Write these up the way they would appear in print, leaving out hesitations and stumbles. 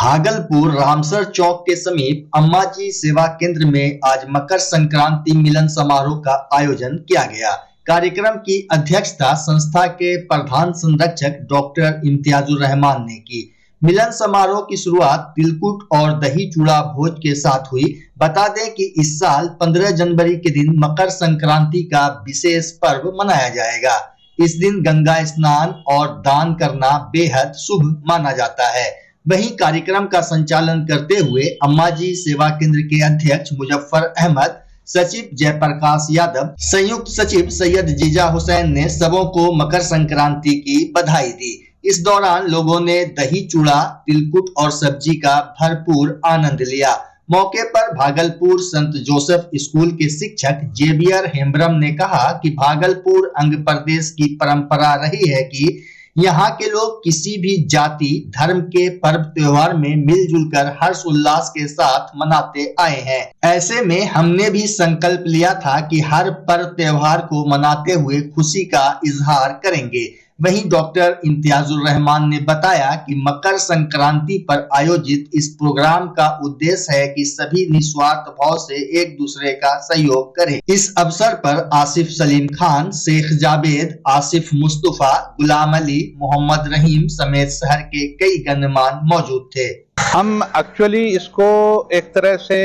Bhagalpur Ramsar चौक के समीप अम्माजी सेवा केंद्र में आज मकर संक्रांति मिलन समारोह का आयोजन किया गया। कार्यक्रम की अध्यक्षता संस्था के प्रधान संरक्षक डॉक्टर इम्तियाजुर रहमान ने की। मिलन समारोह की शुरुआत तिलकुट और दही चूड़ा भोज के साथ हुई। बता दें कि इस साल 15 जनवरी के दिन मकर संक्रांति का विशेष पर्व मनाया जाएगा। इस दिन गंगा स्नान और दान करना बेहद शुभ माना जाता है। वहीं कार्यक्रम का संचालन करते हुए अम्माजी सेवा केंद्र के अध्यक्ष मुजफ्फर अहमद, सचिव जयप्रकाश यादव, संयुक्त सचिव सैयद जीजा हुसैन ने सबों को मकर संक्रांति की बधाई दी। इस दौरान लोगों ने दही चूड़ा, तिलकुट और सब्जी का भरपूर आनंद लिया। मौके पर भागलपुर संत जोसेफ स्कूल के शिक्षक जेवियर हेम्ब्रम ने कहा कि भागलपुर अंग प्रदेश की परंपरा रही है कि यहाँ के लोग किसी भी जाति धर्म के पर्व त्योहार में मिलजुल कर हर्ष उल्लास के साथ मनाते आए हैं। ऐसे में हमने भी संकल्प लिया था कि हर पर्व त्योहार को मनाते हुए खुशी का इजहार करेंगे। वहीं डॉक्टर इम्तियाजुर रहमान ने बताया कि मकर संक्रांति पर आयोजित इस प्रोग्राम का उद्देश्य है कि सभी निस्वार्थ भाव से एक दूसरे का सहयोग करें। इस अवसर पर आसिफ सलीम खान, शेख जावेद, आसिफ मुस्तफा, गुलाम अली, मोहम्मद रहीम समेत शहर के कई गणमान्य मौजूद थे। हम एक्चुअली इसको एक तरह से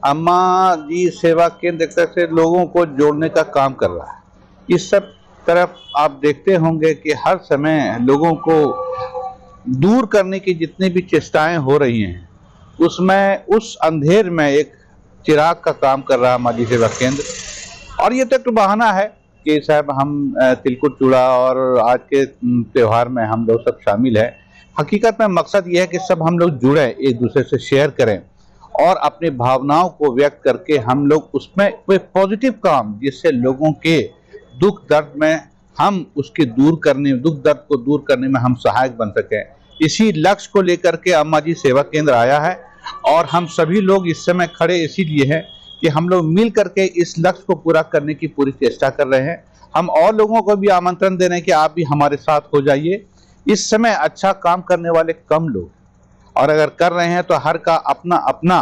अम्मा जी सेवा केंद्र एक तरह से लोगों को जोड़ने का काम कर रहा है। इस सब तरफ आप देखते होंगे कि हर समय लोगों को दूर करने की जितनी भी चेष्टाएं हो रही हैं, उसमें उस अंधेर में एक चिराग का काम कर रहा है अम्माजी सेवा केंद्र। और ये तो एक बहाना है कि साहब हम तिलकुट चूड़ा और आज के त्योहार में हम लोग सब शामिल हैं। हकीकत में मकसद ये है कि सब हम लोग जुड़े, एक दूसरे से शेयर करें और अपनी भावनाओं को व्यक्त करके हम लोग उसमें कोई पॉजिटिव काम जिससे लोगों के दुख दर्द में हम उसके दुख दर्द को दूर करने में हम सहायक बन सकें। इसी लक्ष्य को लेकर के अम्माजी सेवा केंद्र आया है और हम सभी लोग इस समय खड़े इसीलिए हैं कि हम लोग मिल करके इस लक्ष्य को पूरा करने की पूरी चेष्टा कर रहे हैं। हम और लोगों को भी आमंत्रण दे रहे हैं कि आप भी हमारे साथ हो जाइए। इस समय अच्छा काम करने वाले कम लोग, और अगर कर रहे हैं तो हर का अपना अपना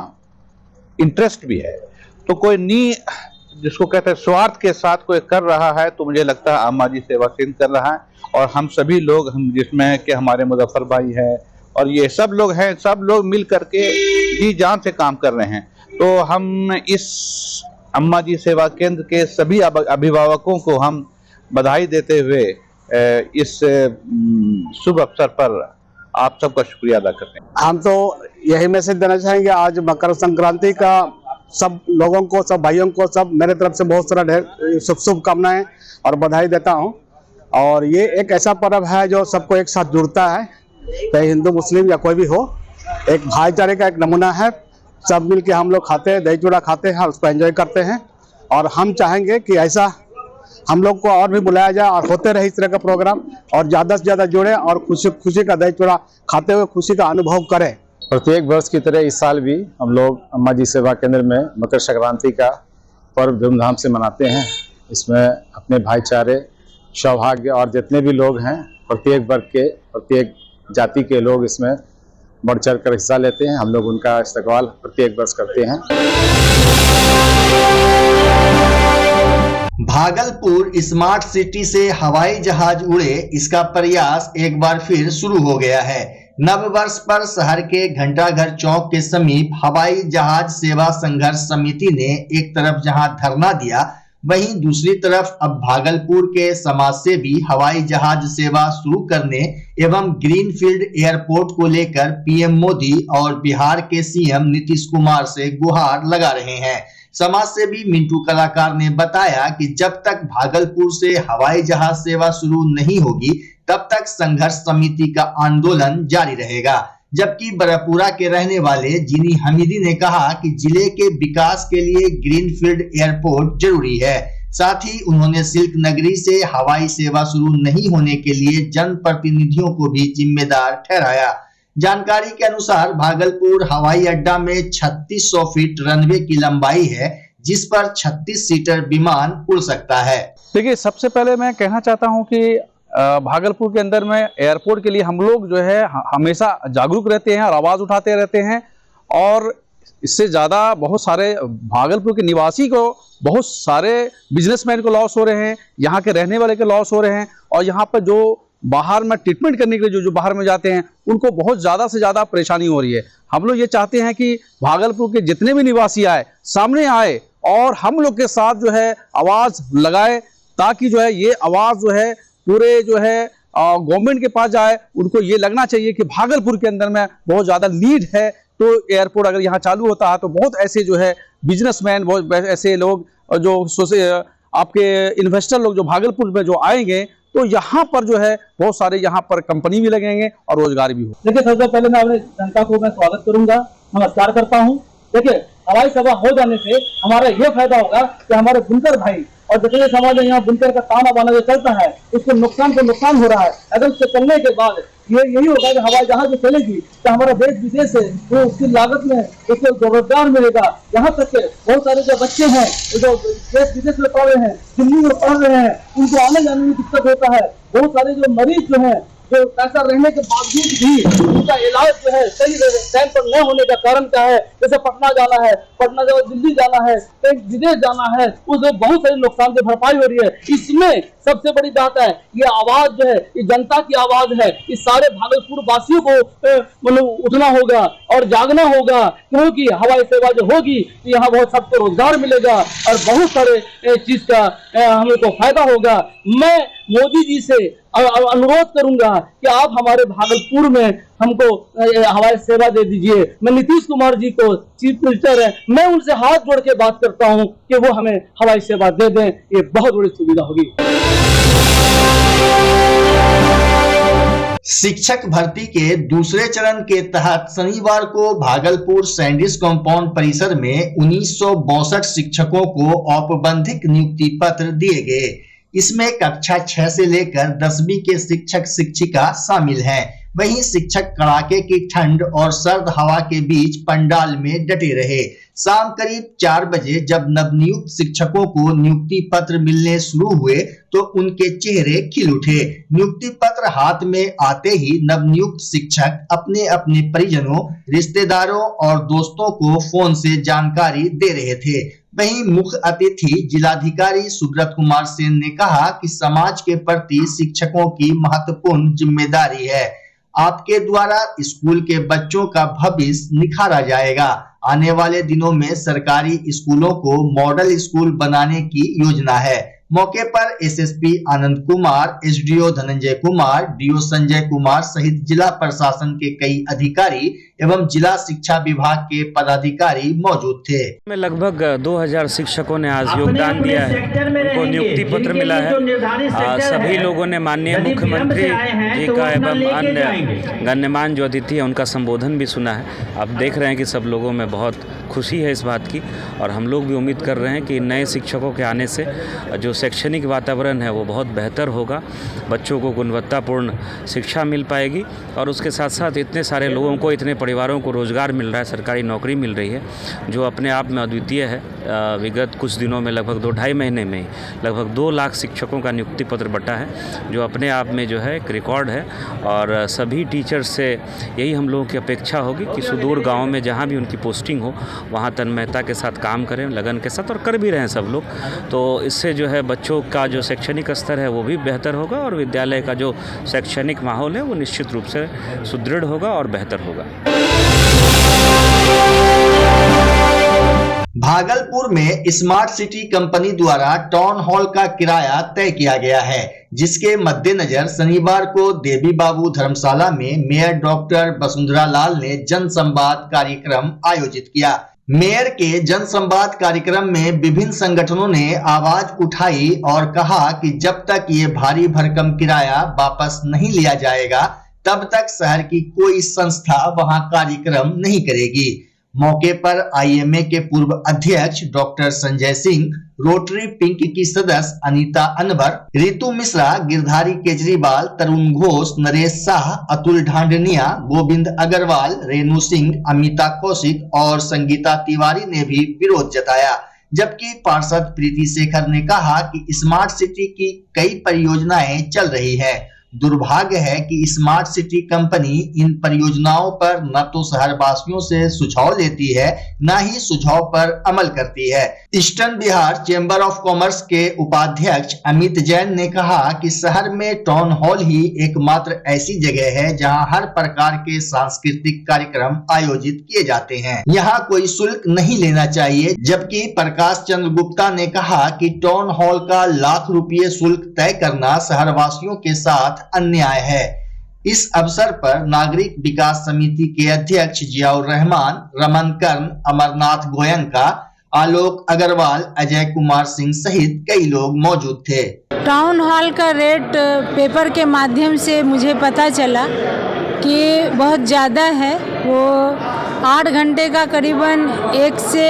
इंटरेस्ट भी है। तो कोई जिसको कहते हैं स्वार्थ के साथ कोई कर रहा है तो मुझे लगता है अम्माजी सेवा केंद्र कर रहा है। और हम सभी लोग, हम जिसमें कि हमारे मुजफ्फर भाई है और ये सब लोग हैं, सब लोग मिल करके जी जान से काम कर रहे हैं। तो हम इस अम्माजी सेवा केंद्र के सभी अभिभावकों को हम बधाई देते हुए इस शुभ अवसर पर आप सबका शुक्रिया अदा करते हैं। हम तो यही मैसेज देना चाहेंगे, आज मकर संक्रांति का सब लोगों को, सब भाइयों को, सब मेरे तरफ से बहुत सारा ढेर शुभकामनाएं और बधाई देता हूं। और ये एक ऐसा पर्व है जो सबको एक साथ जुड़ता है, चाहे हिंदू मुस्लिम या कोई भी हो। एक भाईचारे का एक नमूना है। सब मिल के हम लोग खाते हैं, दही चूड़ा खाते हैं, उसको एंजॉय करते हैं। और हम चाहेंगे कि ऐसा हम लोग को और भी बुलाया जाए और होते रहे इस तरह का प्रोग्राम, और ज़्यादा से ज़्यादा जुड़े और खुशी का दही चूड़ा खाते हुए खुशी का अनुभव करें। प्रत्येक वर्ष की तरह इस साल भी हम लोग अम्माजी सेवा केंद्र में मकर संक्रांति का पर्व धूमधाम से मनाते हैं। इसमें अपने भाईचारे, सौभाग्य और जितने भी लोग हैं, प्रत्येक वर्ग के, प्रत्येक जाति के लोग इसमें बढ़ चढ़ कर हिस्सा लेते हैं। हम लोग उनका इस्तकबाल प्रत्येक वर्ष करते हैं। भागलपुर स्मार्ट सिटी से हवाई जहाज उड़े, इसका प्रयास एक बार फिर शुरू हो गया है। नव वर्ष पर शहर के घंटाघर चौक के समीप हवाई जहाज सेवा संघर्ष समिति ने एक तरफ जहां धरना दिया, वहीं दूसरी तरफ अब भागलपुर के समाज सेवी हवाई जहाज सेवा शुरू करने एवं ग्रीनफील्ड एयरपोर्ट को लेकर पीएम मोदी और बिहार के सीएम नीतीश कुमार से गुहार लगा रहे हैं। समाज सेवी मिंटू कलाकार ने बताया कि जब तक भागलपुर से हवाई जहाज सेवा शुरू नहीं होगी तब तक संघर्ष समिति का आंदोलन जारी रहेगा। जबकि बरपुरा के रहने वाले जिनी हमीदी ने कहा कि जिले के विकास के लिए ग्रीनफील्ड एयरपोर्ट जरूरी है। साथ ही उन्होंने सिल्क नगरी से हवाई सेवा शुरू नहीं होने के लिए जनप्रतिनिधियों को भी जिम्मेदार ठहराया। जानकारी के अनुसार भागलपुर हवाई अड्डा में 3600 फीट रनवे की लंबाई है, जिस पर 36 सीटर विमान उड़ सकता है। देखिए, सबसे पहले मैं कहना चाहता हूं कि भागलपुर के अंदर में एयरपोर्ट के लिए हम लोग जो है हमेशा जागरूक रहते हैं और आवाज़ उठाते रहते हैं। और इससे ज़्यादा बहुत सारे भागलपुर के निवासी को, बहुत सारे बिजनेसमैन को लॉस हो रहे हैं, यहाँ के रहने वाले के लॉस हो रहे हैं, और यहाँ पर जो बाहर में ट्रीटमेंट करने के लिए जो बाहर में जाते हैं उनको बहुत ज़्यादा से ज़्यादा परेशानी हो रही है। हम लोग ये चाहते हैं कि भागलपुर के जितने भी निवासी आए, सामने आए और हम लोग के साथ जो है आवाज़ लगाए, ताकि जो है ये आवाज़ जो है पूरे जो है गवर्नमेंट के पास जाए। उनको ये लगना चाहिए कि भागलपुर के अंदर में बहुत ज़्यादा लीड है, तो एयरपोर्ट अगर यहाँ चालू होता है तो बहुत ऐसे जो है बिजनेसमैन, बहुत ऐसे लोग जो आपके इन्वेस्टर लोग जो भागलपुर में जो आएंगे, तो यहाँ पर जो है बहुत सारे यहाँ पर कंपनी भी लगेंगे और रोजगार भी हो। देखिए, सबसे पहले मैं अपने जनता को मैं स्वागत करूंगा, नमस्कार करता हूँ। देखिए, हवाई सेवा हो जाने से हमारा ये फायदा होगा कि हमारे बुनकर भाई और जितने समाज में यहाँ बुनकर का ताना बाना जो चलता है, उसको नुकसान हो रहा है। अगर उसके चलने के बाद ये यही होगा कि हवाई जहाज जो चलेगी तो हमारा देश विदेश से वो उसकी लागत में उसको रोजगार मिलेगा। यहाँ तक के बहुत सारे जो बच्चे हैं जो देश विदेश में पढ़ रहे हैं, दिल्ली में पढ़ रहे हैं, उनको आने जाने में दिक्कत होता है। बहुत सारे जो मरीज जो हैं, जो पैसा रहने के बावजूद भी उनका इलाज जो है सही टाइम पर न होने का कारण क्या है? जैसे पटना जाना है, पटना जो दिल्ली जाना है, कहीं विदेश जाना है, उसमें बहुत सारे नुकसान की भरपाई हो रही है। इसमें सबसे बड़ी बात है, ये आवाज जो है, ये जनता की आवाज है। इस सारे भागलपुर वासियों को मतलब उठना होगा और जागना होगा, क्योंकि हवाई सेवा जो होगी तो यहाँ बहुत सबको रोजगार मिलेगा और बहुत सारे चीज का हम लोग को फायदा होगा। मैं मोदी जी से अनुरोध करूंगा कि आप हमारे भागलपुर में हमको हवाई सेवा दे दीजिए। मैं नीतीश कुमार जी को, चीफ मिनिस्टर है, मैं उनसे हाथ जोड़ के बात करता हूं कि वो हमें हवाई सेवा दे दें। ये बहुत बड़ी सुविधा होगी। शिक्षक भर्ती के दूसरे चरण के तहत शनिवार को भागलपुर सैंडिस कंपाउंड परिसर में 1962 शिक्षकों को औपबंधिक नियुक्ति पत्र दिए गए। इसमें कक्षा 6 से लेकर 10वीं के शिक्षक शिक्षिका शामिल हैं। वहीं शिक्षक कड़ाके की ठंड और सर्द हवा के बीच पंडाल में डटे रहे। शाम करीब 4 बजे जब नवनियुक्त शिक्षकों को नियुक्ति पत्र मिलने शुरू हुए तो उनके चेहरे खिल उठे। नियुक्ति पत्र हाथ में आते ही नवनियुक्त शिक्षक अपने अपने परिजनों, रिश्तेदारों और दोस्तों को फोन से जानकारी दे रहे थे। वहीं मुख्य अतिथि जिलाधिकारी सुब्रत कुमार सेन ने कहा कि समाज के प्रति शिक्षकों की महत्वपूर्ण जिम्मेदारी है। आपके द्वारा स्कूल के बच्चों का भविष्य निखारा जाएगा। आने वाले दिनों में सरकारी स्कूलों को मॉडल स्कूल बनाने की योजना है। मौके पर SSP Anand Kumar, SDO Dhananjay Kumar, DO Sanjay Kumar सहित जिला प्रशासन के कई अधिकारी एवं जिला शिक्षा विभाग के पदाधिकारी मौजूद थे। में लगभग 2000 शिक्षकों ने आज योगदान दिया है, उनको नियुक्ति पत्र मिला है। सभी लोगों ने माननीय मुख्यमंत्री जी का एवं अन्य गण्यमान्य जो अतिथि है उनका संबोधन भी सुना है। आप देख रहे हैं कि सब लोगों में बहुत खुशी है इस बात की, और हम लोग भी उम्मीद कर रहे हैं कि नए शिक्षकों के आने से जो शैक्षणिक वातावरण है वो बहुत बेहतर होगा, बच्चों को गुणवत्तापूर्ण शिक्षा मिल पाएगी और उसके साथ साथ इतने सारे लोगों को, इतने परिवारों को रोजगार मिल रहा है, सरकारी नौकरी मिल रही है, जो अपने आप में अद्वितीय है। विगत कुछ दिनों में लगभग 2-2.5 महीने में ही लगभग 2 लाख शिक्षकों का नियुक्ति पत्र बटा है, जो अपने आप में जो है एक रिकॉर्ड है। और सभी टीचर्स से यही हम लोगों की अपेक्षा होगी कि सुदूर गाँव में जहाँ भी उनकी पोस्टिंग हो वहाँ तन्मयता के साथ काम करें, लगन के साथ, और कर भी रहे हैं सब लोग। तो इससे जो है बच्चों का जो शैक्षणिक स्तर है वो भी बेहतर होगा और विद्यालय का जो शैक्षणिक माहौल है वो निश्चित रूप से सुदृढ़ होगा और बेहतर होगा। भागलपुर में स्मार्ट सिटी कंपनी द्वारा टाउन हॉल का किराया तय किया गया है, जिसके मद्देनजर शनिवार को देवी बाबू धर्मशाला में मेयर डॉक्टर वसुंधरा लाल ने जन संवाद कार्यक्रम आयोजित किया। मेयर के जन संवाद कार्यक्रम में विभिन्न संगठनों ने आवाज उठाई और कहा कि जब तक ये भारी भरकम किराया वापस नहीं लिया जाएगा तब तक शहर की कोई संस्था वहां कार्यक्रम नहीं करेगी। मौके पर आईएमए के पूर्व अध्यक्ष doctor Sanjay Singh, rotary pink की सदस्य अनीता अनवर, रितु मिश्रा, गिरधारी केजरीवाल, तरुण घोष, नरेश शाह, अतुल ढांडनिया, गोविंद अग्रवाल, रेणु सिंह, अमिता कौशिक और संगीता तिवारी ने भी विरोध जताया। जबकि पार्षद प्रीति शेखर ने कहा कि स्मार्ट सिटी की कई परियोजनाएं चल रही है दुर्भाग्य है कि स्मार्ट सिटी कंपनी इन परियोजनाओं पर न तो शहरवासियों से सुझाव लेती है न ही सुझाव पर अमल करती है। Eastern Bihar chamber of commerce के उपाध्यक्ष अमित जैन ने कहा कि शहर में टाउन हॉल ही एकमात्र ऐसी जगह है जहां हर प्रकार के सांस्कृतिक कार्यक्रम आयोजित किए जाते हैं। यहाँ कोई शुल्क नहीं लेना चाहिए। जबकि प्रकाश चंद्र गुप्ता ने कहा कि टाउन हॉल का लाख रुपये शुल्क तय करना शहरवासियों के साथ अन्याय है। इस अवसर पर नागरिक विकास समिति के अध्यक्ष जियाउर रहमान, रमन कर्ण, अमरनाथ गोयंका, आलोक अग्रवाल, अजय कुमार सिंह सहित कई लोग मौजूद थे। टाउन हॉल का रेट पेपर के माध्यम से मुझे पता चला कि बहुत ज़्यादा है। वो 8 घंटे का करीबन 1 से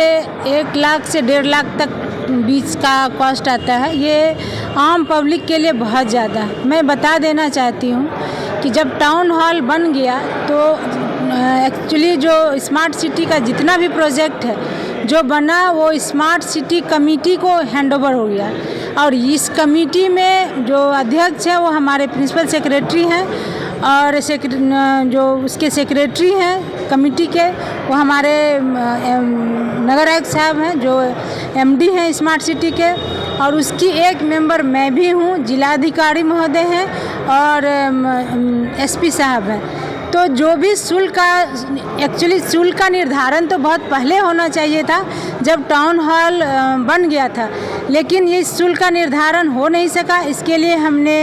1 लाख से 1.5 लाख तक बीच का कॉस्ट आता है। ये आम पब्लिक के लिए बहुत ज़्यादा है। मैं बता देना चाहती हूँ कि जब टाउन हॉल बन गया तो एक्चुअली जो स्मार्ट सिटी का जितना भी प्रोजेक्ट है जो बना वो स्मार्ट सिटी कमेटी को हैंडओवर हो गया और इस कमेटी में जो अध्यक्ष है वो हमारे प्रिंसिपल सेक्रेटरी हैं और जो उसके सेक्रेटरी हैं कमेटी के वो हमारे नगर आयुक्त साहब हैं जो एमडी हैं स्मार्ट सिटी के, और उसकी एक मेंबर मैं भी हूँ, जिलाधिकारी महोदय हैं और एसपी साहब हैं। तो जो भी शुल्क का निर्धारण तो बहुत पहले होना चाहिए था जब टाउन हॉल बन गया था, लेकिन ये शुल्क का निर्धारण हो नहीं सका। इसके लिए हमने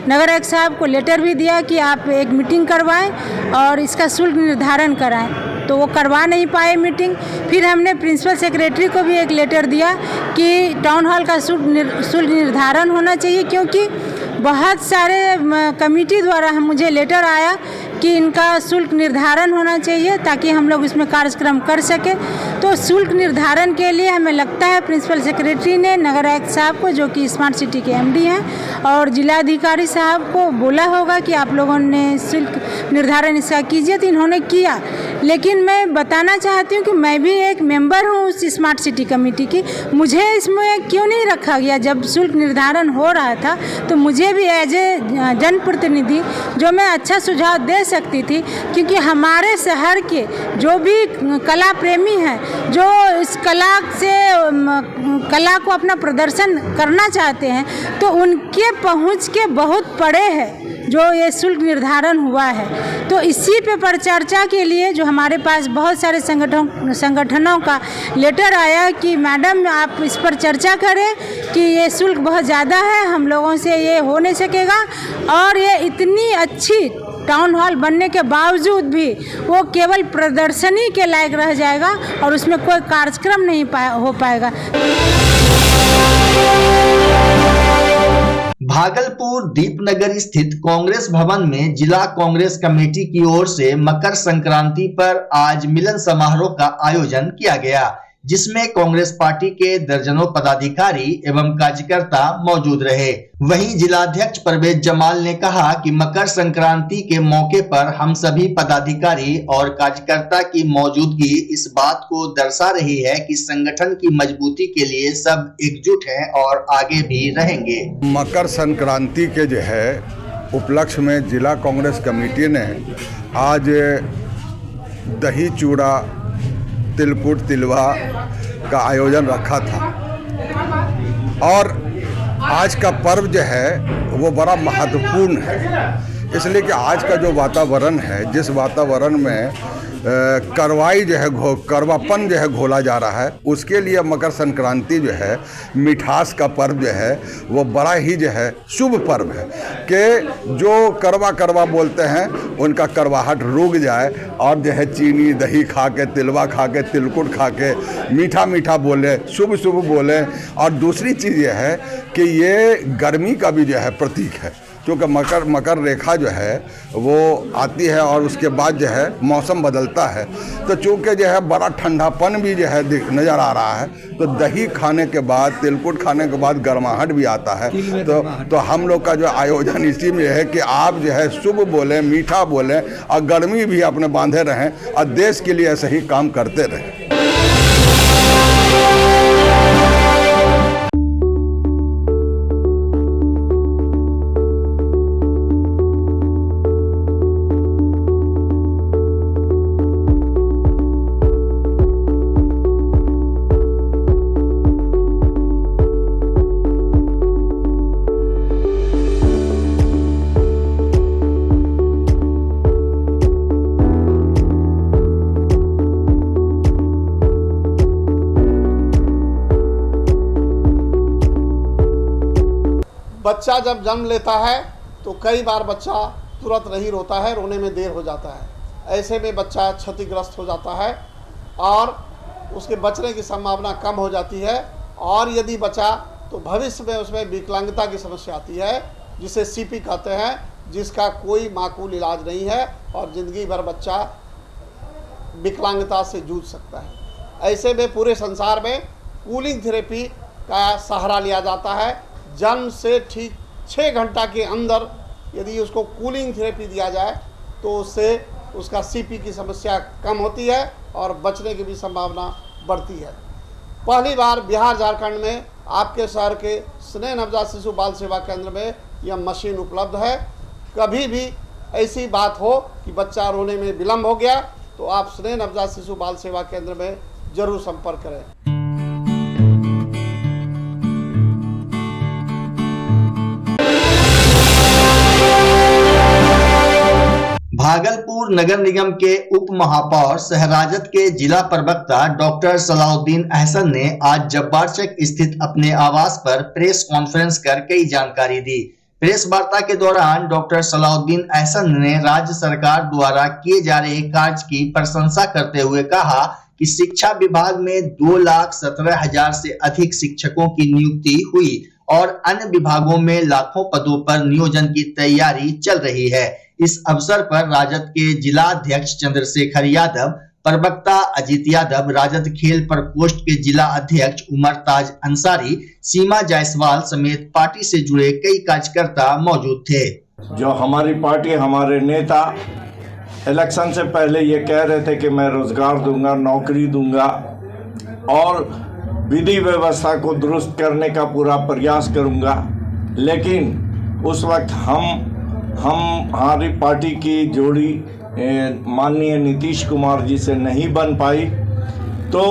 नगर आयुक्त साहब को लेटर भी दिया कि आप एक मीटिंग करवाएं और इसका शुल्क निर्धारण कराएं, तो वो करवा नहीं पाए मीटिंग। फिर हमने प्रिंसिपल सेक्रेटरी को भी एक लेटर दिया कि टाउन हॉल का शुल्क निर्धारण होना चाहिए, क्योंकि बहुत सारे कमेटी द्वारा मुझे लेटर आया कि इनका शुल्क निर्धारण होना चाहिए ताकि हम लोग इसमें कार्यक्रम कर सके। तो शुल्क निर्धारण के लिए हमें लगता है प्रिंसिपल सेक्रेटरी ने नगर आयुक्त साहब को, जो कि स्मार्ट सिटी के एमडी हैं, और जिलाधिकारी साहब को बोला होगा कि आप लोगों ने शुल्क निर्धारण इसका कीजिए, तो इन्होंने किया। लेकिन मैं बताना चाहती हूँ कि मैं भी एक मेंबर हूँ उस स्मार्ट सिटी कमेटी की, मुझे इसमें क्यों नहीं रखा गया? जब शुल्क निर्धारण हो रहा था तो मुझे भी एज ए जनप्रतिनिधि जो मैं अच्छा सुझाव दे सकती थी, क्योंकि हमारे शहर के जो भी कला प्रेमी हैं, जो इस कला को अपना प्रदर्शन करना चाहते हैं, तो उनके पहुंच के बहुत पड़े है जो ये शुल्क निर्धारण हुआ है। तो इसी पे पर चर्चा के लिए जो हमारे पास बहुत सारे संगठनों का लेटर आया कि मैडम आप इस पर चर्चा करें कि ये शुल्क बहुत ज़्यादा है, हम लोगों से ये हो नहीं सकेगा, और ये इतनी अच्छी टाउन हॉल बनने के बावजूद भी वो केवल प्रदर्शनी के लायक रह जाएगा और उसमें कोई कार्यक्रम नहीं हो पाएगा। भागलपुर दीपनगर स्थित कांग्रेस भवन में जिला कांग्रेस कमेटी की ओर से मकर संक्रांति पर आज मिलन समारोह का आयोजन किया गया, जिसमें कांग्रेस पार्टी के दर्जनों पदाधिकारी एवं कार्यकर्ता मौजूद रहे। वहीं जिलाध्यक्ष परवेज जमाल ने कहा कि मकर संक्रांति के मौके पर हम सभी पदाधिकारी और कार्यकर्ता की मौजूदगी इस बात को दर्शा रही है कि संगठन की मजबूती के लिए सब एकजुट हैं और आगे भी रहेंगे। मकर संक्रांति के जो है उपलक्ष्य में जिला कांग्रेस कमेटी ने आज दही चूड़ा तिलकुट तिलवा का आयोजन रखा था, और आज का पर्व जो है वो बड़ा महत्वपूर्ण है, इसलिए कि आज का जो वातावरण है, जिस वातावरण में करवाई जो है करवापन जो है घोला जा रहा है, उसके लिए मकर संक्रांति जो है मिठास का पर्व जो है वो बड़ा ही जो है शुभ पर्व है कि जो करवा बोलते हैं उनका करवाहट रुक जाए और जो है चीनी दही खा के, तिलवा खा के, तिलकुट खा के मीठा बोले, शुभ बोले। और दूसरी चीज़ ये है कि ये गर्मी का भी जो है प्रतीक है, क्योंकि मकर रेखा जो है वो आती है और उसके बाद जो है मौसम बदलता है, तो चूँकि जो है बड़ा ठंडापन भी जो है नज़र आ रहा है, तो दही खाने के बाद, तिलकुट खाने के बाद गर्माहट भी आता है। तो हम लोग का जो आयोजन इसी में है कि आप जो है शुभ बोलें, मीठा बोलें और गर्मी भी अपने बांधे रहें और देश के लिए ऐसे ही काम करते रहें। बच्चा जब जन्म लेता है तो कई बार बच्चा तुरंत नहीं रोता है, रोने में देर हो जाता है। ऐसे में बच्चा क्षतिग्रस्त हो जाता है और उसके बचने की संभावना कम हो जाती है, और यदि बचा तो भविष्य में उसमें विकलांगता की समस्या आती है, जिसे सीपी कहते हैं, जिसका कोई माकूल इलाज नहीं है और ज़िंदगी भर बच्चा विकलांगता से जूझ सकता है। ऐसे में पूरे संसार में कूलिंग थेरेपी का सहारा लिया जाता है। जन्म से ठीक 6 घंटा के अंदर यदि उसको कूलिंग थेरेपी दिया जाए तो उससे उसका सीपी की समस्या कम होती है और बचने की भी संभावना बढ़ती है। पहली बार बिहार झारखंड में आपके शहर के स्नेह नवजात शिशु बाल सेवा केंद्र में यह मशीन उपलब्ध है। कभी भी ऐसी बात हो कि बच्चा रोने में विलम्ब हो गया तो आप स्नेह नवजात शिशु बाल सेवा केंद्र में जरूर संपर्क करें। भागलपुर नगर निगम के उप महापौर सहराजत के जिला प्रवक्ता डॉक्टर सलाउद्दीन अहसन ने आज जब्बारचक स्थित अपने आवास पर प्रेस कॉन्फ्रेंस कर कई जानकारी दी। प्रेस वार्ता के दौरान डॉक्टर सलाउद्दीन अहसन ने राज्य सरकार द्वारा किए जा रहे कार्य की प्रशंसा करते हुए कहा कि शिक्षा विभाग में 2,17,000 से अधिक शिक्षकों की नियुक्ति हुई और अन्य विभागों में लाखों पदों पर नियोजन की तैयारी चल रही है। इस अवसर पर राजद के जिला अध्यक्ष चंद्रशेखर यादव, प्रवक्ता अजीत यादव, राजद खेल प्रकोष्ठ के जिला अध्यक्ष उमर ताज अंसारी, सीमा जायसवाल समेत पार्टी से जुड़े कई कार्यकर्ता मौजूद थे। जो हमारी पार्टी, हमारे नेता इलेक्शन से पहले ये कह रहे थे कि मैं रोजगार दूंगा, नौकरी दूंगा और विधि व्यवस्था को दुरुस्त करने का पूरा प्रयास करूंगा, लेकिन उस वक्त हमारी पार्टी की जोड़ी माननीय नीतीश कुमार जी से नहीं बन पाई। तो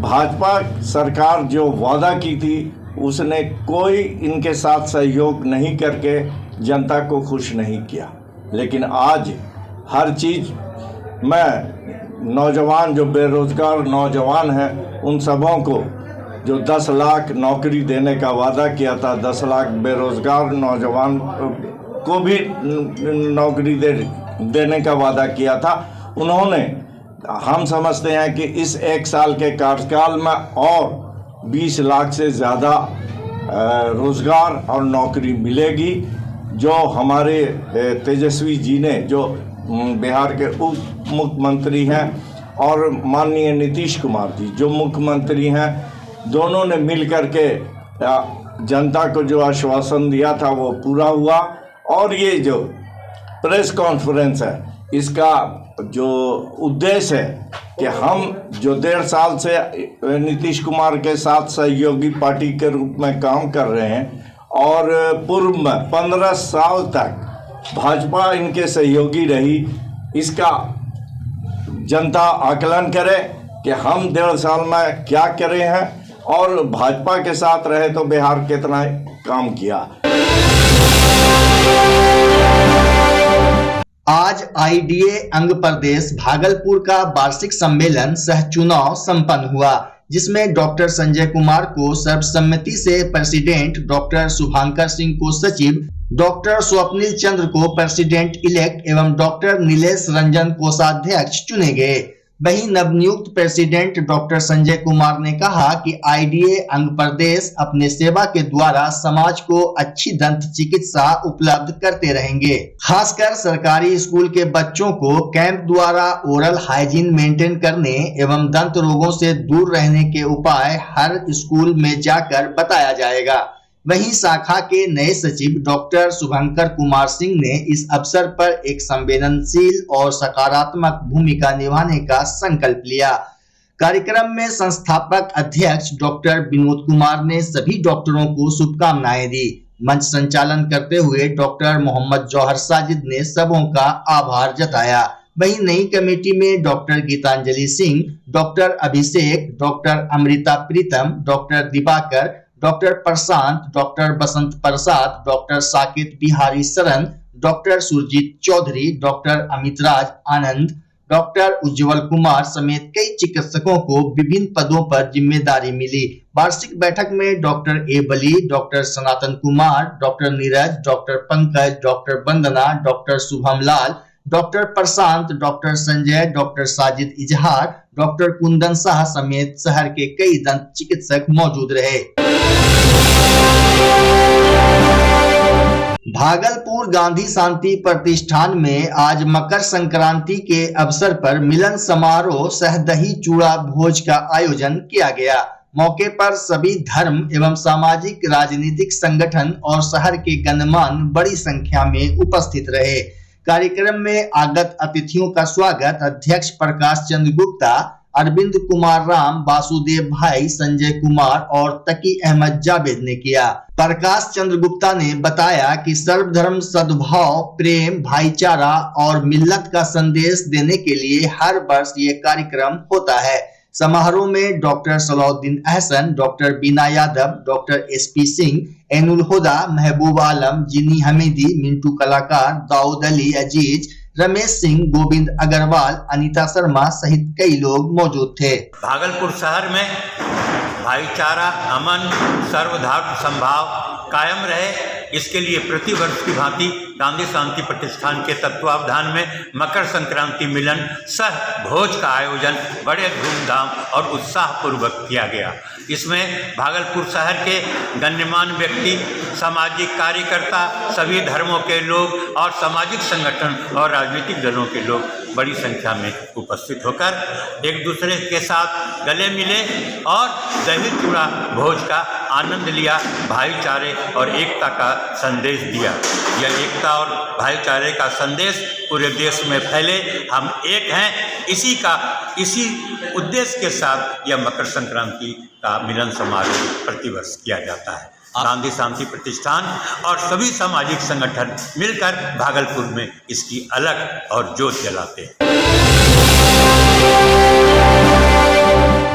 भाजपा सरकार जो वादा की थी उसने कोई इनके साथ सहयोग नहीं करके जनता को खुश नहीं किया। लेकिन आज हर चीज़ में नौजवान, जो बेरोजगार नौजवान हैं, उन सबों को जो 10 लाख नौकरी देने का वादा किया था, 10 लाख बेरोजगार नौजवान को भी नौकरी देने का वादा किया था, उन्होंने, हम समझते हैं कि इस 1 साल के कार्यकाल में और 20 लाख से ज़्यादा रोज़गार और नौकरी मिलेगी। जो हमारे तेजस्वी जी ने, जो बिहार के उप मुख्यमंत्री हैं, और माननीय नीतीश कुमार जी जो मुख्यमंत्री हैं, दोनों ने मिल कर के जनता को जो आश्वासन दिया था वो पूरा हुआ। और ये जो प्रेस कॉन्फ्रेंस है, इसका जो उद्देश्य है कि हम जो 1.5 साल से नीतीश कुमार के साथ सहयोगी पार्टी के रूप में काम कर रहे हैं और पूर्व में 15 साल तक भाजपा इनके सहयोगी रही, इसका जनता आकलन करे कि हम 1.5 साल में क्या करे हैं और भाजपा के साथ रहे तो बिहार कितना काम किया। आज आईडीए अंग प्रदेश भागलपुर का वार्षिक सम्मेलन सह चुनाव संपन्न हुआ, जिसमें डॉक्टर संजय कुमार को सर्वसम्मति से प्रेसिडेंट, डॉक्टर शुभांकर सिंह को सचिव, डॉक्टर स्वप्निल चंद्र को प्रेसिडेंट इलेक्ट एवं डॉक्टर नीलेश रंजन कोषाध्यक्ष चुने गए। वहीं नवनियुक्त प्रेसिडेंट डॉक्टर संजय कुमार ने कहा कि आईडीए अंग प्रदेश अपने सेवा के द्वारा समाज को अच्छी दंत चिकित्सा उपलब्ध करते रहेंगे। खासकर सरकारी स्कूल के बच्चों को कैंप द्वारा ओरल हाइजीन मेंटेन करने एवं दंत रोगों से दूर रहने के उपाय हर स्कूल में जाकर बताया जाएगा। वहीं शाखा के नए सचिव डॉक्टर शुभंकर कुमार सिंह ने इस अवसर पर एक संवेदनशील और सकारात्मक भूमिका निभाने का संकल्प लिया। कार्यक्रम में संस्थापक अध्यक्ष डॉक्टर विनोद कुमार ने सभी डॉक्टरों को शुभकामनाएं दी। मंच संचालन करते हुए डॉक्टर मोहम्मद जौहर साजिद ने सबों का आभार जताया। वहीं नई कमेटी में डॉक्टर गीतांजलि सिंह, डॉक्टर अभिषेक, doctor Amrita Pritam, doctor Diwakar, doctor प्रशांत, डॉक्टर बसंत प्रसाद, डॉक्टर साकेत बिहारी शरण, doctor Surjit Chaudhary, doctor Amit Raj Anand, doctor उज्जवल कुमार समेत कई चिकित्सकों को विभिन्न पदों पर जिम्मेदारी मिली। वार्षिक बैठक में doctor A Bali, doctor Sanatan Kumar, doctor Neeraj, doctor Pankaj, doctor Vandana, doctor Shubham Lal, doctor Prashant, doctor Sanjay, doctor Sajid इजहार, डॉक्टर कुंदन शाह समेत शहर के कई दंत चिकित्सक मौजूद रहे। भागलपुर गांधी शांति प्रतिष्ठान में आज मकर संक्रांति के अवसर पर मिलन समारोह सह दही चूड़ा भोज का आयोजन किया गया। मौके पर सभी धर्म एवं सामाजिक राजनीतिक संगठन और शहर के गणमान्य बड़ी संख्या में उपस्थित रहे। कार्यक्रम में आगत अतिथियों का स्वागत अध्यक्ष प्रकाश चंद्र गुप्ता, अरविंद कुमार राम, वासुदेव भाई, संजय कुमार और तकी अहमद जावेद ने किया। प्रकाश चंद्र गुप्ता ने बताया कि सर्वधर्म सद्भाव, प्रेम, भाईचारा और मिल्लत का संदेश देने के लिए हर वर्ष ये कार्यक्रम होता है। समारोह में doctor Salauddin Ahsan, doctor Bina Yadav, doctor SP Singh, Enul Huda, Mehboob Alam, जिनी हमीदी, मिंटू कलाकार, दाऊद अली, अजीज, रमेश सिंह, गोविंद अग्रवाल, अनीता शर्मा सहित कई लोग मौजूद थे। भागलपुर शहर में भाईचारा, अमन, सर्वधर्म संभाव कायम रहे, इसके लिए प्रतिवर्ष की भांति गांधी शांति प्रतिष्ठान के तत्वावधान में मकर संक्रांति मिलन सह भोज का आयोजन बड़े धूमधाम और उत्साह पूर्वक किया गया। इसमें भागलपुर शहर के गण्यमान्य व्यक्ति, सामाजिक कार्यकर्ता, सभी धर्मों के लोग और सामाजिक संगठन और राजनीतिक दलों के लोग बड़ी संख्या में उपस्थित होकर एक दूसरे के साथ गले मिले और दही चूड़ा भोज का आनंद लिया, भाईचारे और एकता का संदेश दिया। यह एकता और भाईचारे का संदेश पूरे देश में फैले, हम एक हैं, इसी उद्देश्य के साथ यह मकर संक्रांति का मिलन समारोह प्रतिवर्ष किया जाता है। गांधी शांति प्रतिष्ठान और सभी सामाजिक संगठन मिलकर भागलपुर में इसकी अलग और जोत जलाते हैं।